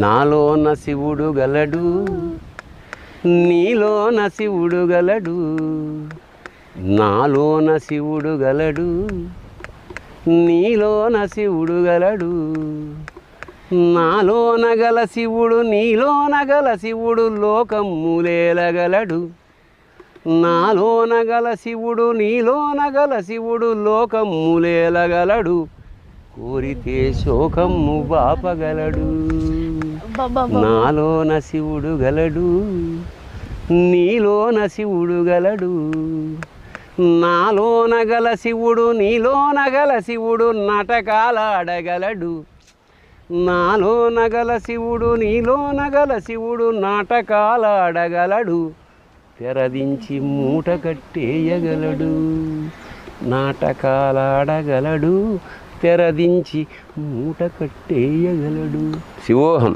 నాలోన శివుడు గలడు, నీలోన శివుడు గలడు. నాలోన శివుడు గలడు, నీలోన శివుడు గలడు. నాలోన గల శివుడు నీలోన గల శివుడు లోకములేలగలడు. నాలోన గల శివుడు నీలోన గల శివుడు లోకములేలగలడు. కోరితే శోకము బాపగలడు. నాలోన శివుడు గలడు, నీలోన శివుడు గలడు. నాలోన గల శివుడు నీలోన గల శివుడు నాటకాలాడగలడు. నాలోన గల శివుడు నీలోన గల శివుడు నాటకాలాడగలడు. తెరదించి మూట కట్టేయగలడు. నాటకాలాడగలడు, తెరదించి మూట కట్టేయగలడు. శివోహం.